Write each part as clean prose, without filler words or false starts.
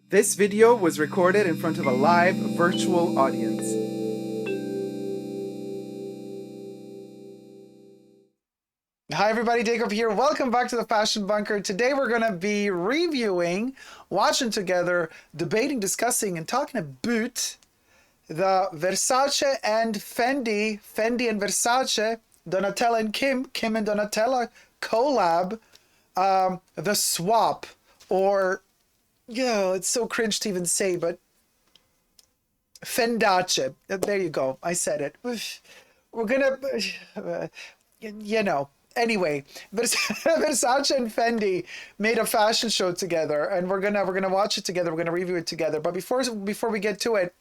This video was recorded in front of a live virtual audience. Hi everybody, Dacob here. Welcome back to the Fashion Bunker. Today we're going to be reviewing, watching together, debating, discussing, and talking about the Versace and Fendi, Fendi and Versace, Donatella and Kim and Donatella collab, the swap, or, yeah, it's so cringe to even say, but FENDACE. There you go. I said it. We're gonna, you know. Anyway, Versace and Fendi made a fashion show together, and we're gonna watch it together. We're gonna review it together. But before we get to it,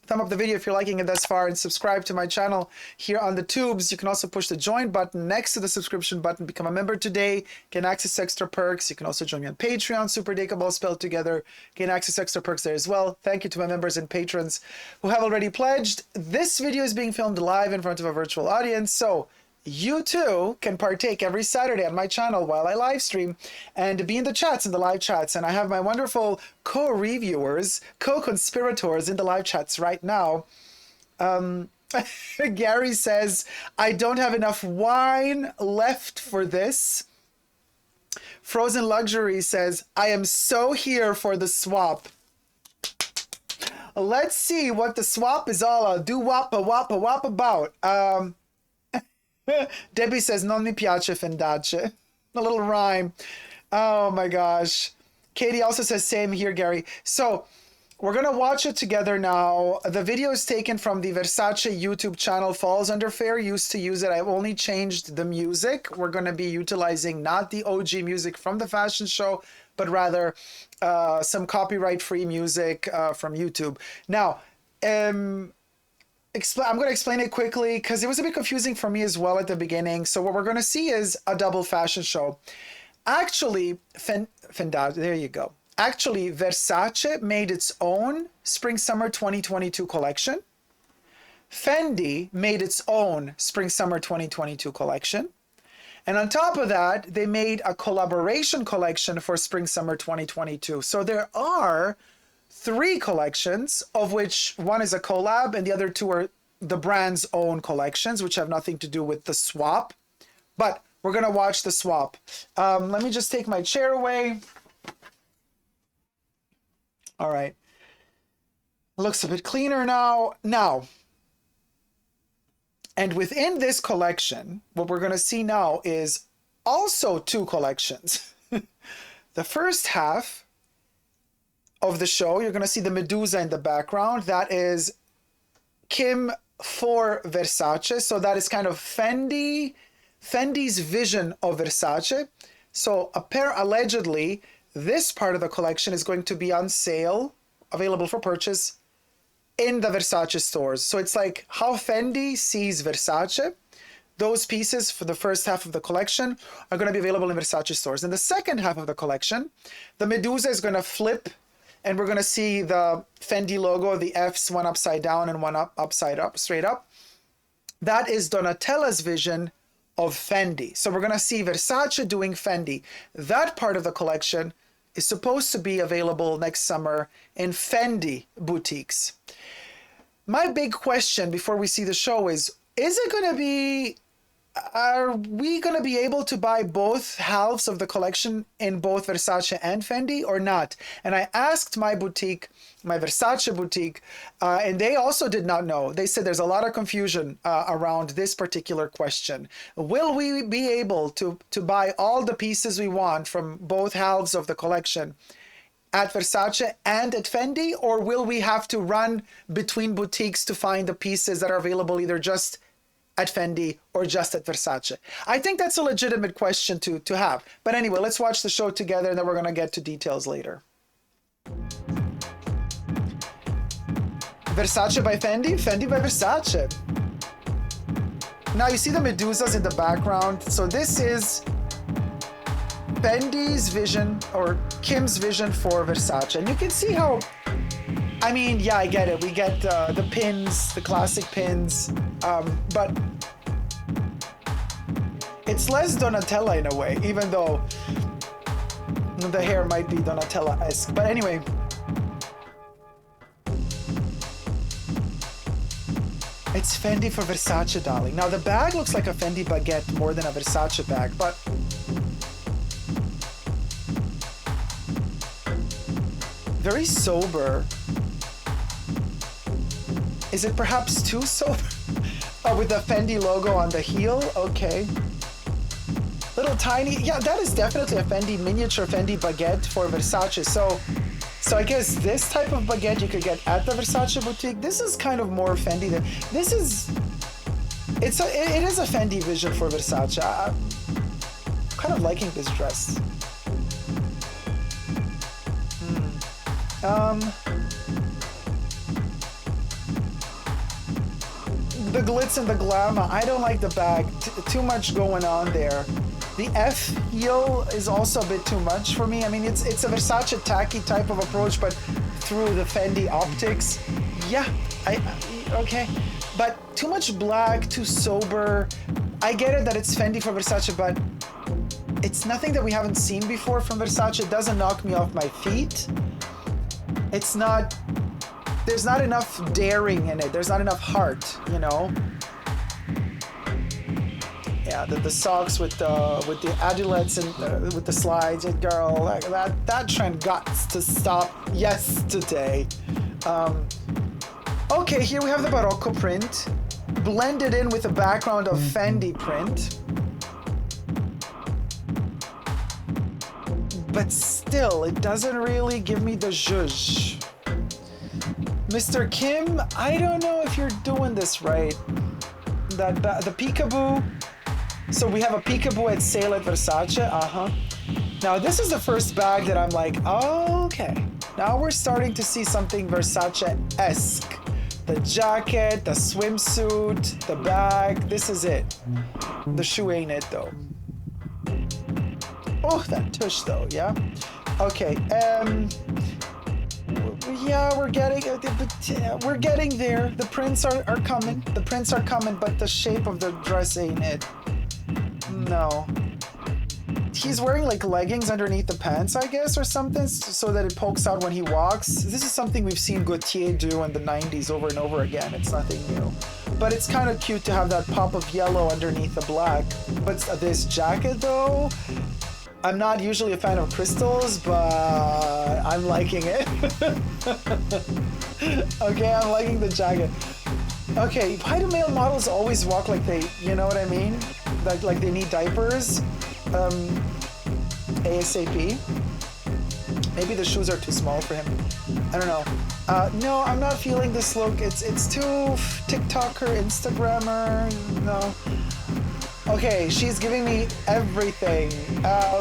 thumb up the video if you're liking it thus far, and subscribe to my channel here on the tubes. You can also push the join button next to the subscription button. Become a member today. Gain access to extra perks. You can also join me on Patreon, superdacob all spelled together. Gain access to extra perks there as well. Thank you to my members and patrons who have already pledged. This video is being filmed live in front of a virtual audience, so you too can partake every Saturday on my channel while I live stream and be in the chats, in the live chats. And I have my wonderful co-reviewers, co-conspirators in the live chats right now. Gary says, I don't have enough wine left for this. Frozen Luxury says, I am so here for the swap. Let's see what the swap is all do-wop about. Debbie says, non mi piace Fendace. A little rhyme. Oh my gosh. Katie also says, same here, Gary. So we're going to watch it together now. The video is taken from the Versace YouTube channel, falls under fair use to use it. I've only changed the music. We're going to be utilizing not the OG music from the fashion show, but rather some copyright-free music from YouTube. Now, I'm going to explain it quickly because it was a bit confusing for me as well at the beginning. So what we're going to see is a double fashion show. Actually, Fendi, there you go. Actually, Versace made its own Spring-Summer 2022 collection. Fendi made its own Spring-Summer 2022 collection. And on top of that, they made a collaboration collection for Spring-Summer 2022. So there are 3 collections, of which one is a collab and the other 2 are the brand's own collections, which have nothing to do with the swap. But we're going to watch the swap. Let me just take my chair away. All right. Looks a bit cleaner now. And within this collection, what we're going to see now is also 2 collections. The first half of the show, you're going to see the Medusa in the background. That is Kim for Versace. So that is kind of Fendi's vision of Versace. So allegedly, this part of the collection is going to be on sale, available for purchase in the Versace stores. So it's like how Fendi sees Versace. Those pieces for the first half of the collection are going to be available in Versace stores. In the second half of the collection, the Medusa is going to flip, and we're going to see the Fendi logo, the F's, one upside down and one upside up, straight up. That is Donatella's vision of Fendi. So we're going to see Versace doing Fendi. That part of the collection is supposed to be available next summer in Fendi boutiques. My big question before we see the show is it going to be, are we going to be able to buy both halves of the collection in both Versace and Fendi or not? And I asked my boutique, my Versace boutique, and they also did not know. They said there's a lot of confusion around this particular question. Will we be able to buy all the pieces we want from both halves of the collection at Versace and at Fendi, or will we have to run between boutiques to find the pieces that are available either just at Fendi or just at Versace? I think that's a legitimate question to have. But anyway, let's watch the show together and then we're going to get to details later. Versace by Fendi, Fendi by Versace. Now you see the Medusas in the background. So this is Fendi's vision, or Kim's vision for Versace. And you can see how, I mean, yeah, I get it. We get the pins, the classic pins, but it's less Donatella in a way, even though the hair might be Donatella-esque. But anyway, It's Fendi for Versace, darling. Now the bag looks like a Fendi baguette more than a Versace bag, but very sober. Is it perhaps too sober? Oh, with the Fendi logo on the heel? Okay. Little tiny, yeah, that is definitely a Fendi miniature Fendi baguette for Versace. So I guess this type of baguette you could get at the Versace boutique. This is kind of more Fendi than, it is a Fendi vision for Versace. I'm kind of liking this dress. The glitz and the glamour, I don't like the bag. Too much going on there. The F heel is also a bit too much for me. I mean, it's a Versace tacky type of approach, but through the Fendi optics. Yeah, okay. But too much black, too sober. I get it that it's Fendi for Versace, but it's nothing that we haven't seen before from Versace. It doesn't knock me off my feet. It's not, there's not enough daring in it. There's not enough heart, you know? Yeah, the socks with the adulets and with the slides, and girl, like that trend got to stop yesterday. Okay, here we have the Barocco print, blended in with a background of Fendi print. But still, it doesn't really give me the zhuzh. Mr. Kim, I don't know if you're doing this right. The peekaboo. So we have a peekaboo at sale at Versace. Now this is the first bag that I'm like, oh, okay. Now we're starting to see something Versace-esque. The jacket, the swimsuit, the bag. This is it. The shoe ain't it though. Oh, that tush though, yeah? Okay, yeah, we're getting there. The prints are coming. The prints are coming, but the shape of the dress ain't it. No. He's wearing like leggings underneath the pants, I guess, or something, so that it pokes out when he walks. This is something we've seen Gaultier do in the 90s over and over again. It's nothing new. But it's kind of cute to have that pop of yellow underneath the black. But this jacket though, I'm not usually a fan of crystals, but I'm liking it. Okay, I'm liking the jacket. Okay, why do male models always walk like they, you know what I mean? Like they need diapers? ASAP. Maybe the shoes are too small for him. I don't know. No, I'm not feeling this look. It's too TikToker, Instagrammer. No. Okay, she's giving me everything.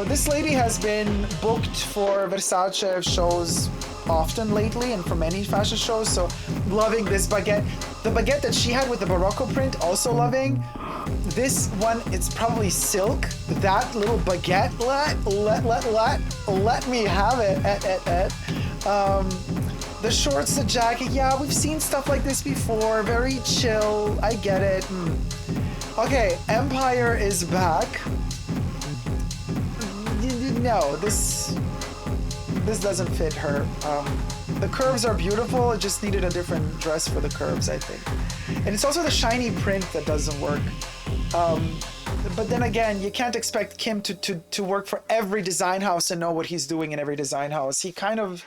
This lady has been booked for Versace shows often lately and for many fashion shows, so loving this baguette. The baguette that she had with the Barocco print, also loving. This one, it's probably silk. That little baguette, let me have it. The shorts, the jacket, yeah, we've seen stuff like this before. Very chill, I get it. Okay, Empire is back. No, this doesn't fit her. The curves are beautiful, it just needed a different dress for the curves, I think. And it's also the shiny print that doesn't work. But then again, you can't expect Kim to work for every design house and know what he's doing in every design house. He kind of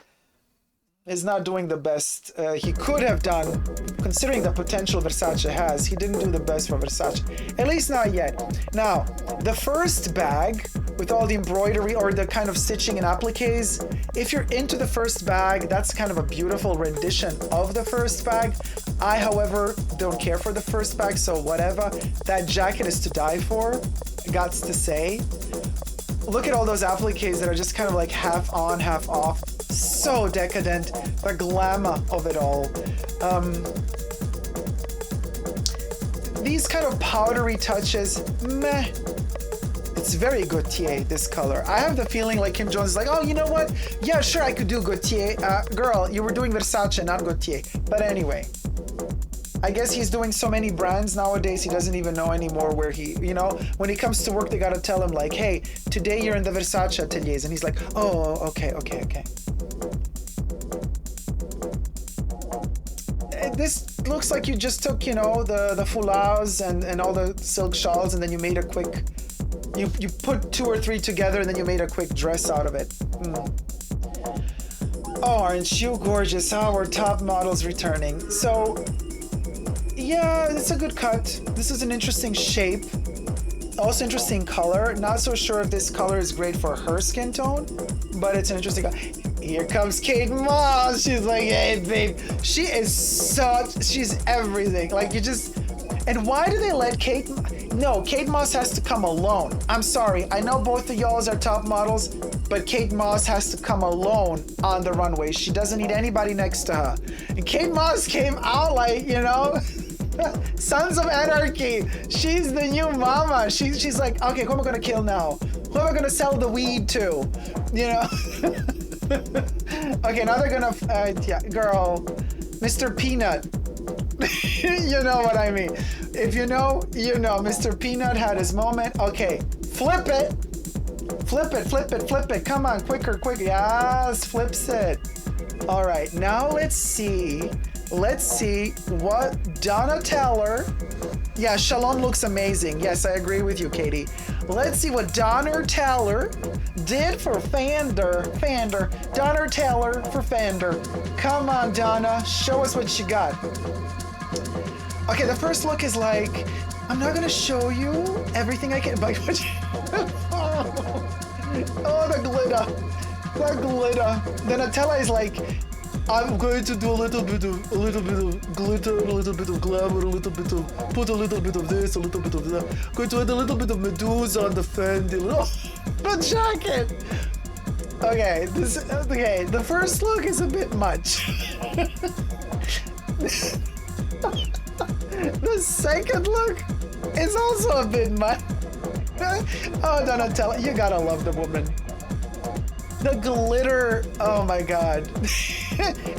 is not doing the best he could have done, considering the potential Versace has. He didn't do the best for Versace, at least not yet. Now, the first bag with all the embroidery or the kind of stitching and appliques, if you're into the first bag, that's kind of a beautiful rendition of the first bag. I, however, don't care for the first bag, so whatever. That jacket is to die for, gots to say. Look at all those appliques that are just kind of like half on, half off. So decadent, the glamour of it all. These kind of powdery touches, meh. It's very Gaultier, this color. I have the feeling like Kim Jones is like, oh, you know what? Yeah, sure, I could do Gaultier. Girl, you were doing Versace, not Gaultier. But anyway, I guess he's doing so many brands nowadays, he doesn't even know anymore where he, you know, when he comes to work, they gotta tell him like, hey, today you're in the Versace ateliers. And he's like, oh, okay. This it looks like you just took, you know, the foulards and all the silk shawls, and then you made a quick, you put 2 or 3 together, and then you made a quick dress out of it. Oh, aren't you gorgeous? Our top model's returning. So, yeah, it's a good cut. This is an interesting shape. Also interesting color. Not so sure if this color is great for her skin tone, but it's an interesting color. Here comes Kate Moss. She's like, hey, babe. She is she's everything. Like, you just, and why do they let Kate, no, Kate Moss has to come alone. I'm sorry. I know both of y'all are top models, but Kate Moss has to come alone on the runway. She doesn't need anybody next to her. And Kate Moss came out like, you know, Sons of Anarchy. She's the new mama. She's like, okay, who am I gonna kill now? Who am I gonna sell the weed to? You know? Okay, now they're gonna, yeah, girl, Mr. Peanut. You know what I mean. If you know, you know. Mr. Peanut had his moment. Okay, flip it. Flip it, flip it, flip it. Come on, quicker, quicker. Yes, flips it. All right, now let's see. Let's see what Donatella. Yeah, Shalom looks amazing. Yes, I agree with you, Katie. Let's see what Donatella did for Fender. Donatella for Fender. Come on, Donna. Show us what you got. Okay, the first look is like, I'm not gonna show you everything I can, but oh, the glitter. The glitter. Donatella is like, I'm going to do a little bit of glitter, a little bit of glamour, a little bit of, put a little bit of this, a little bit of that. Going to add a little bit of Medusa on the Fendi. The jacket. Okay, okay, the first look is a bit much. The second look is also a bit much. Oh, Donatella, you gotta love the woman. The glitter, oh my God.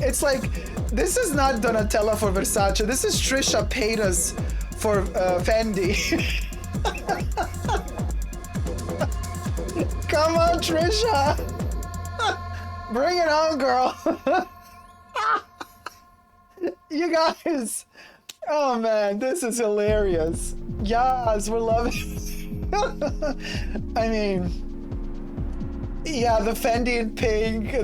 It's like, this is not Donatella for Versace. This is Trisha Paytas for Fendi. Come on, Trisha. Bring it on, girl. You guys. Oh man, this is hilarious. Yes, we're loving it. I mean, yeah, the Fendi in pink.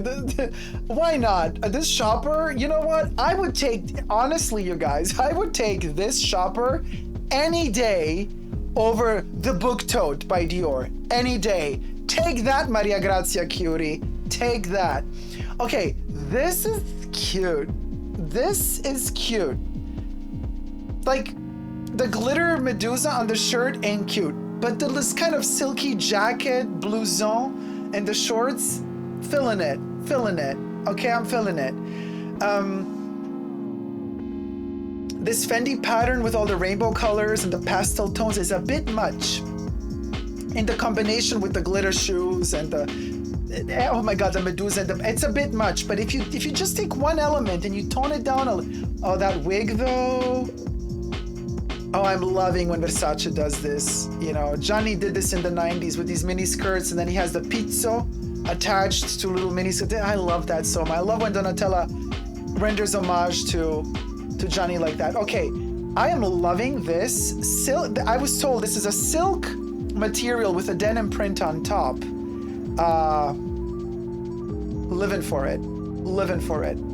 Why not? This shopper, you know what? I would take, honestly, you guys, I would take this shopper any day over the Book Tote by Dior. Any day. Take that, Maria Grazia Curie. Take that. Okay, this is cute. This is cute. Like, the glitter Medusa on the shirt ain't cute, but this kind of silky jacket, blouson, and the shorts, feeling it. Okay, I'm feeling it. This Fendi pattern with all the rainbow colors and the pastel tones is a bit much. In the combination with the glitter shoes and the, oh my God, the Medusa, and it's a bit much. But if you just take one element and you tone it down a little, oh, that wig though. Oh, I'm loving when Versace does this. You know, Gianni did this in the 90s with these mini skirts, and then he has the pizzo attached to little mini skirts. I love that so much. I love when Donatella renders homage to Gianni like that. Okay, I am loving this. Silk. I was told this is a silk material with a denim print on top. Living for it.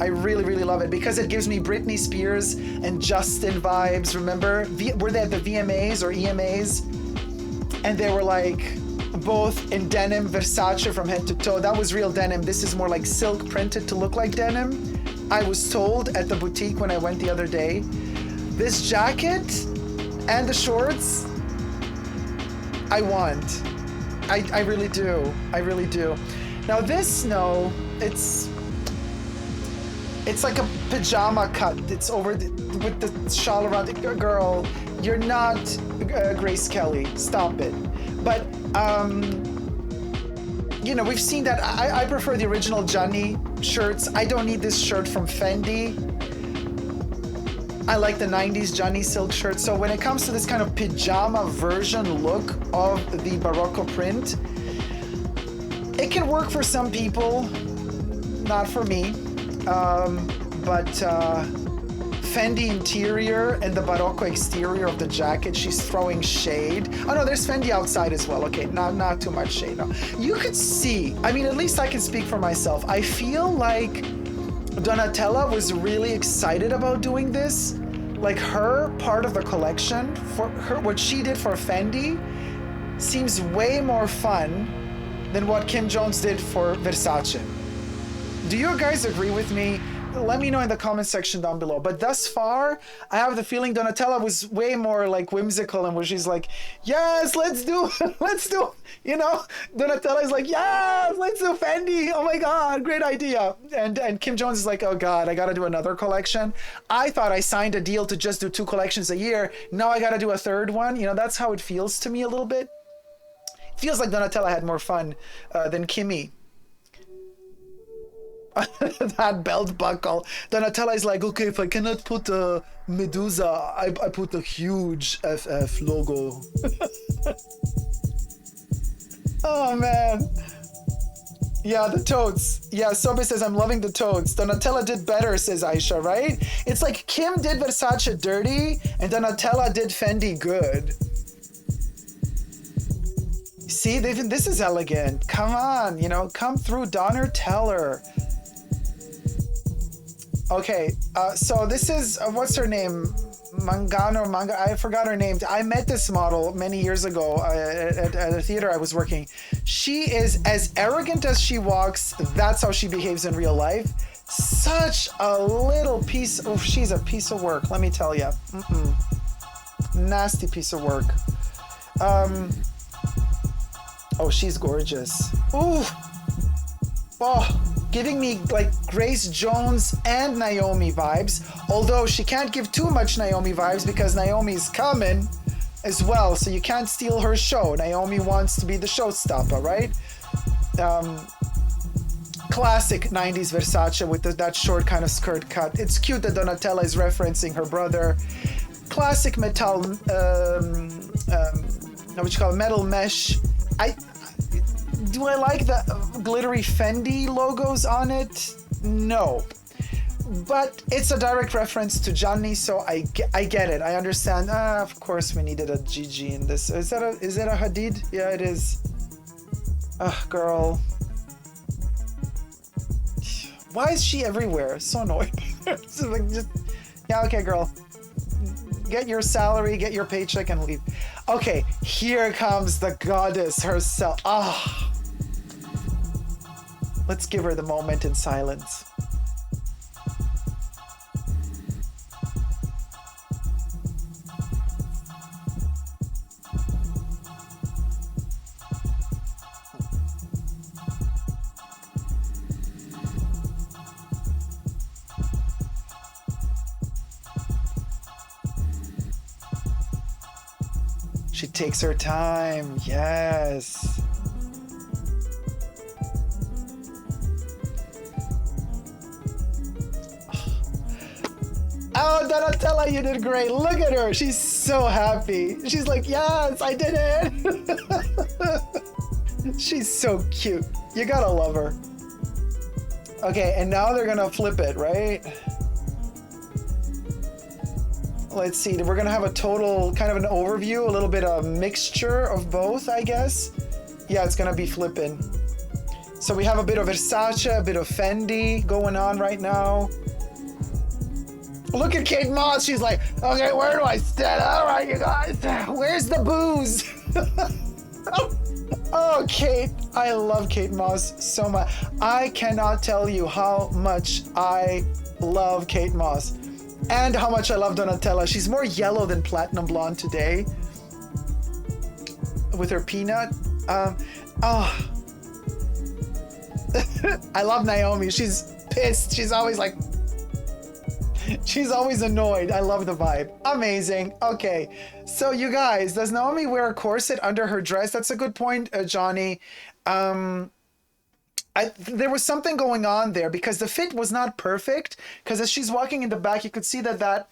I really, really love it because it gives me Britney Spears and Justin vibes. Remember, were they at the VMAs or EMAs? And they were like both in denim, Versace from head to toe. That was real denim. This is more like silk printed to look like denim. I was told at the boutique when I went the other day. This jacket and the shorts, I want. I really do. I really do. Now this, no, it's like a pajama cut. It's over with the shawl around it. Girl, you're not Grace Kelly. Stop it. But, you know, we've seen that. I prefer the original Gianni shirts. I don't need this shirt from Fendi. I like the 90s Gianni silk shirt. So when it comes to this kind of pajama version look of the Barocco print, it can work for some people, not for me. But Fendi interior and the Barocco exterior of the jacket. She's throwing shade. Oh no, there's Fendi outside as well. Okay, not too much shade. No, you could see. I mean, at least I can speak for myself. I feel like Donatella was really excited about doing this. Like her part of the collection, for her, what she did for Fendi, seems way more fun than what Kim Jones did for Versace. Do you guys agree with me? Let me know in the comment section down below. But thus far, I have the feeling Donatella was way more like whimsical, and where she's like, yes, let's do, you know, Donatella is like, yes, let's do Fendi. Oh my God, great idea. And Kim Jones is like, oh God, I gotta do another collection. I thought I signed a deal to just do 2 collections a year. Now I gotta do a 3rd one. You know, that's how it feels to me a little bit. It feels like Donatella had more fun than Kimmy. That belt buckle. Donatella is like, okay, if I cannot put a Medusa, I put a huge FF logo. Oh man. Yeah, the totes. Yeah, Sobe says, I'm loving the totes. Donatella did better, says Aisha, right? It's like Kim did Versace dirty and Donatella did Fendi good. See, this is elegant. Come on, you know, come through, Donatella. Okay, so this is, what's her name? Manga, I forgot her name. I met this model many years ago at a theater I was working. She is as arrogant as she walks. That's how she behaves in real life. Such a little piece of, she's a piece of work, let me tell you. Nasty piece of work. Oh, she's gorgeous. Ooh. Oh. Giving me like Grace Jones and Naomi vibes, although she can't give too much Naomi vibes because Naomi's coming as well, so you can't steal her show. Naomi wants to be the showstopper, right? Classic 90s Versace with that short kind of skirt cut. It's cute that Donatella is referencing her brother. Classic metal, what you call it, metal mesh. Do I like the glittery Fendi logos on it? No. But it's a direct reference to Gianni, so I get it. I understand. Of course we needed a GG in this. Is it a Hadid? Yeah, it is. Ugh, girl. Why is she everywhere? So annoying. So like yeah, okay, girl. Get your salary, get your paycheck, and leave. Okay, here comes the goddess herself. Ah. Let's give her the moment in silence. She takes her time, yes. Oh, Donatella, you did great. Look at her. She's so happy. She's like, yes, I did it. She's so cute. You gotta love her. Okay, and now they're gonna flip it, right? Let's see. We're gonna have a total kind of an overview, a little bit of mixture of both, I guess. Yeah, it's gonna be flipping. So we have a bit of Versace, a bit of Fendi going on right now. Look at Kate Moss. She's like, okay, where do I stand? All right, you guys. Where's the booze? Oh, Kate. I love Kate Moss so much. I cannot tell you how much I love Kate Moss and how much I love Donatella. She's more yellow than platinum blonde today with her peanut. Oh. I love Naomi. She's pissed. She's always like, she's always annoyed. I love the vibe. Amazing. Okay. So you guys, does Naomi wear a corset under her dress? That's a good point, Johnny. There was something going on there because the fit was not perfect. Because as she's walking in the back, you could see that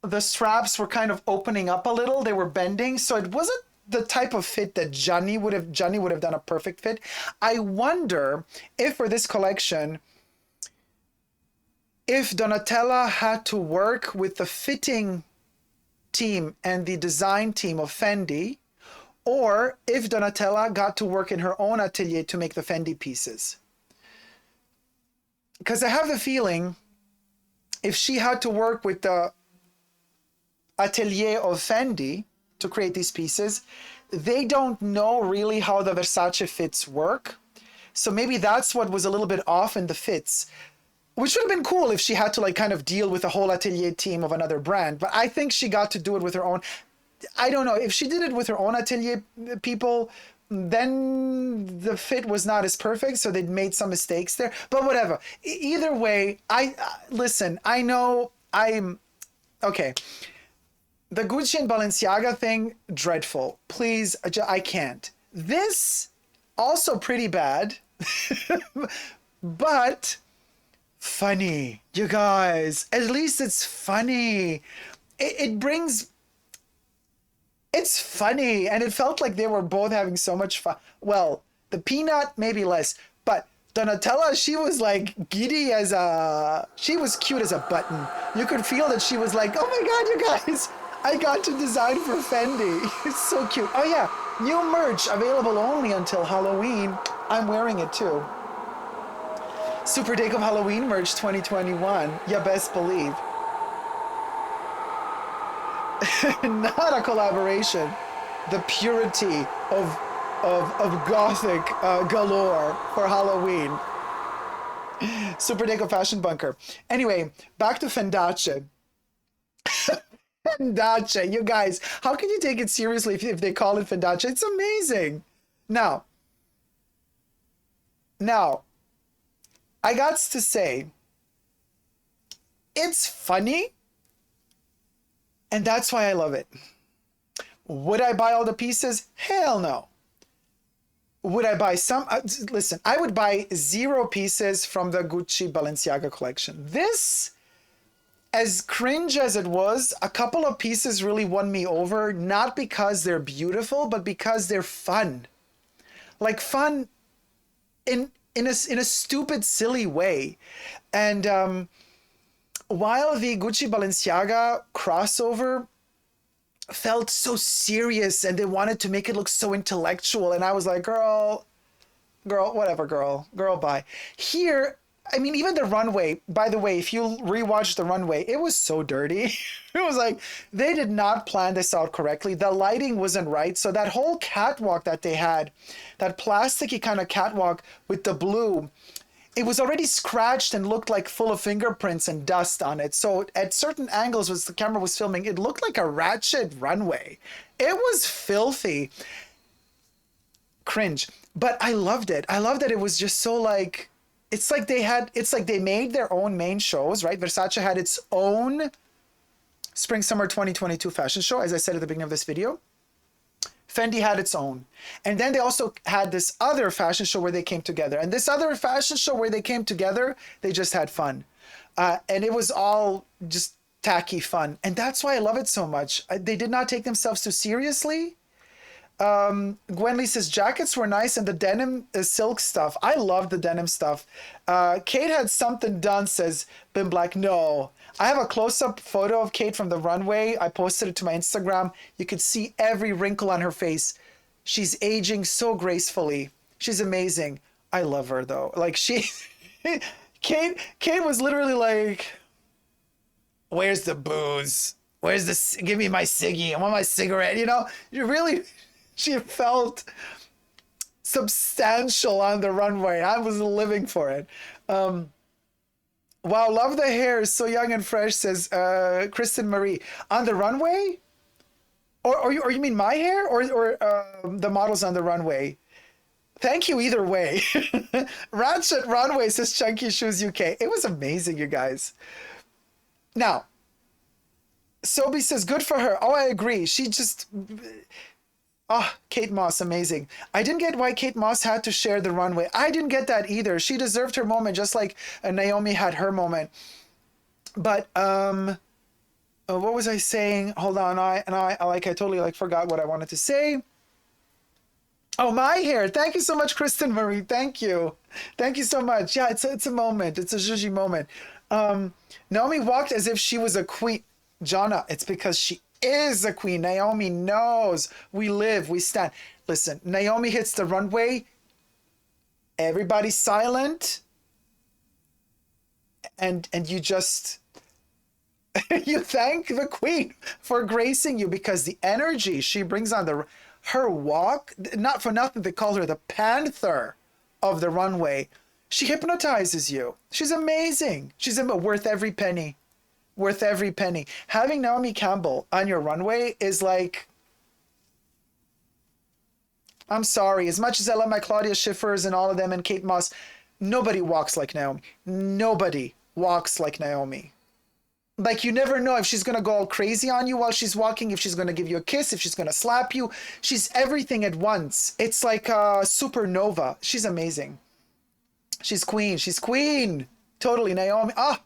the straps were kind of opening up a little. They were bending. So it wasn't the type of fit that Gianni would have done a perfect fit. I wonder if for this collection, if Donatella had to work with the fitting team and the design team of Fendi, or if Donatella got to work in her own atelier to make the Fendi pieces. Because I have the feeling if she had to work with the atelier of Fendi to create these pieces, they don't know really how the Versace fits work. So maybe that's what was a little bit off in the fits, which would have been cool if she had to like kind of deal with a whole atelier team of another brand. But I think she got to do it with her own. I don't know if she did it with her own atelier people, then the fit was not as perfect. So they'd made some mistakes there, but whatever. Either way, listen, I know I'm okay. The Gucci and Balenciaga thing, dreadful. Please, I can't. This, also pretty bad, but funny. You guys, at least it's funny. It brings, it's funny. And it felt like they were both having so much fun. Well, the Peanut, maybe less, but Donatella, she was like giddy as she was cute as a button. You could feel that she was like, oh my God, you guys, I got to design for Fendi. It's so cute. Oh yeah, new merch available only until Halloween. I'm wearing it too. Super Dacob Halloween merch 2021. You best believe. Not a collaboration. The purity of gothic galore for Halloween. Super Dacob Fashion Bunker. Anyway, back to FENDACE. FENDACE, you guys, how can you take it seriously if they call it FENDACE? It's amazing. Now, I got to say, it's funny, and that's why I love it. Would I buy all the pieces? Hell no. Would I buy some? Listen, I would buy 0 pieces from the Gucci Balenciaga collection. This, as cringe as it was, a couple of pieces really won me over, not because they're beautiful, but because they're fun. Like fun in a stupid, silly way. And while the Gucci Balenciaga crossover felt so serious and they wanted to make it look so intellectual, and I was like, girl, whatever, girl, bye. Here, I mean, even the runway, by the way, if you rewatch the runway, it was so dirty. It was like, they did not plan this out correctly. The lighting wasn't right. So that whole catwalk that they had, that plasticky kind of catwalk with the blue, it was already scratched and looked like full of fingerprints and dust on it. So at certain angles, as the camera was filming, it looked like a ratchet runway. It was filthy. Cringe. But I loved it. I loved that it was just so like, it's like they made their own main shows, right? Versace had its own Spring Summer 2022 fashion show, as I said at the beginning of this video. Fendi had its own. And then they also had this other fashion show where they came together. And this other fashion show where they came together, they just had fun. And it was all just tacky fun. And that's why I love it so much. They did not take themselves too seriously. Gwen Lee says jackets were nice and the denim silk stuff. I love the denim stuff. Kate had something done, says Bim Black. No, I have a close-up photo of Kate from the runway. I posted it to my Instagram. You could see every wrinkle on her face. She's aging so gracefully. She's amazing. I love her though. Like Kate was literally like, where's the booze? Where's the, give me my ciggy. I want my cigarette. You know, she felt substantial on the runway. I was living for it. Wow, love the hair. So young and fresh, says Kristen Marie. On the runway? Or you mean my hair? Or the models on the runway? Thank you either way. Ratchet Runway, says Chunky Shoes UK. It was amazing, you guys. Now, Sobi says, good for her. Oh, I agree. She just... Oh, Kate Moss, amazing. I didn't get why Kate Moss had to share the runway. I didn't get that either. She deserved her moment just like Naomi had her moment. But what was I saying? Hold on, I totally forgot what I wanted to say. Oh, my hair. Thank you so much, Kristen Marie. Thank you. Thank you so much. Yeah, it's a moment. It's a Gigi moment. Naomi walked as if she was a queen. Jonna, it's because she is a queen. Naomi knows we live, we stand. Listen, Naomi hits the runway. Everybody's silent. And you just, you thank the queen for gracing you, because the energy she brings on her walk, not for nothing they call her the panther of the runway. She hypnotizes you. She's amazing. She's worth every penny. Worth every penny. Having Naomi Campbell on your runway is like, I'm sorry, as much as I love my Claudia Schiffers and all of them and Kate Moss, nobody walks like Naomi. Nobody walks like Naomi. Like, you never know if she's going to go all crazy on you while she's walking, if she's going to give you a kiss, if she's going to slap you. She's everything at once. It's like a supernova. She's amazing. She's queen. She's queen. Totally, Naomi. Ah.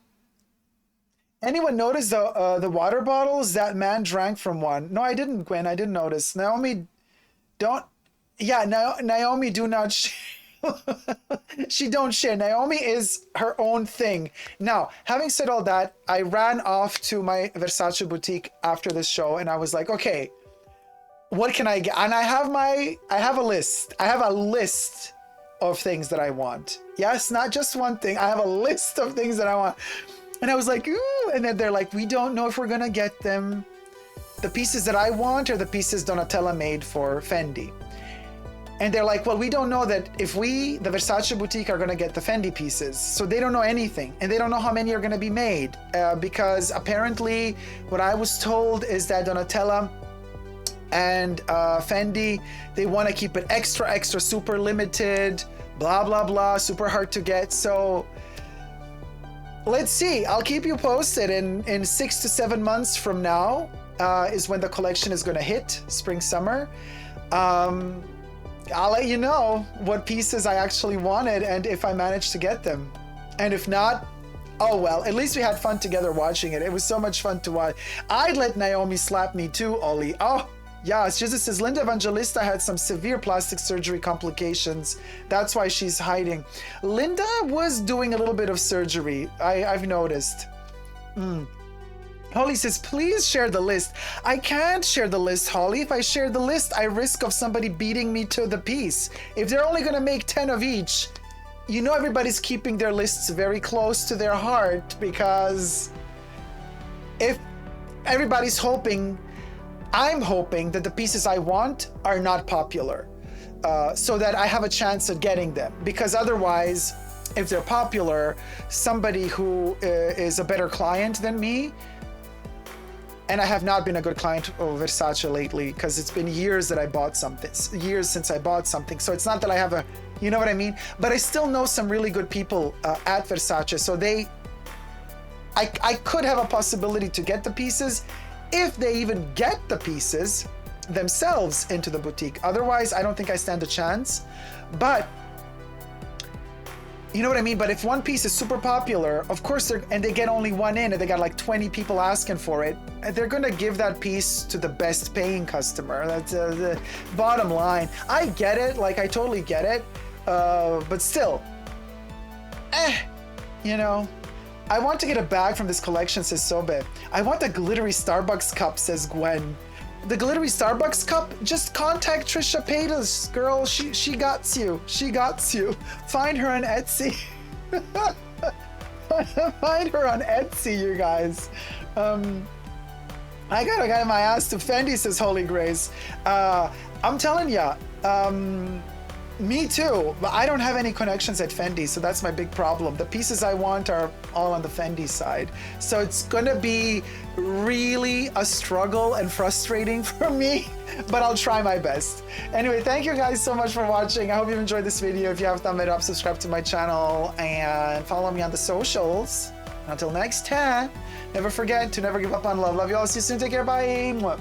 Anyone notice the water bottles? That man drank from one. No, I didn't, Gwen. I didn't notice. Naomi, don't. Yeah, Naomi, do not. She don't share. Naomi is her own thing. Now, having said all that, I ran off to my Versace boutique after this show, and I was like, okay, what can I get? And I have a list. I have a list of things that I want. Yes, not just one thing. I have a list of things that I want. And I was like, ooh, and then they're like, we don't know if we're gonna get them. The pieces that I want are the pieces Donatella made for Fendi. And they're like, well, we don't know that if we, the Versace boutique, are going to get the Fendi pieces. So they don't know anything. And they don't know how many are going to be made. Because apparently what I was told is that Donatella and Fendi, they want to keep it extra, extra, super limited, blah, blah, blah, super hard to get. So let's see. I'll keep you posted. In 6 to 7 months from now is when the collection is going to hit, spring, summer. I'll let you know what pieces I actually wanted and if I managed to get them. And if not, oh well, at least we had fun together watching it. It was so much fun to watch. I'd let Naomi slap me too, Ollie. Oh, yeah, it's just, it says Linda Evangelista had some severe plastic surgery complications. That's why she's hiding. Linda was doing a little bit of surgery, I've noticed. Holly says, please share the list. I can't share the list, Holly. If I share the list, I risk of somebody beating me to the piece. If they're only going to make 10 of each, you know everybody's keeping their lists very close to their heart, because if everybody's hoping, I'm hoping that the pieces I want are not popular, so that I have a chance of getting them. Because otherwise, if they're popular, somebody who is a better client than me, and I have not been a good client of Versace lately, because it's been years that I bought something, years since I bought something. So it's not that I have a, you know what I mean? But I still know some really good people at Versace. So I could have a possibility to get the pieces if they even get the pieces themselves into the boutique. Otherwise, I don't think I stand a chance. But you know what I mean? But if one piece is super popular, of course, and they get only one in, and they got like 20 people asking for it, they're gonna give that piece to the best paying customer. That's the bottom line. I get it, like I totally get it, but still, you know, I want to get a bag from this collection, says Sobe. I want a glittery Starbucks cup, says Gwen. The glittery Starbucks cup, just contact Trisha Paytas, girl. She got you. She got you. Find her on Etsy. Find her on Etsy, you guys. I gotta get my ass to Fendi, says Holy Grace. I'm telling ya, me too, but I don't have any connections at Fendi, so that's my big problem. The pieces I want are all on the Fendi side. So it's gonna be really a struggle and frustrating for me, but I'll try my best. Anyway, thank you guys so much for watching. I hope you enjoyed this video. If you have, thumb it up, subscribe to my channel, and follow me on the socials. Until next time, never forget to never give up on love. Love you all. See you soon. Take care. Bye.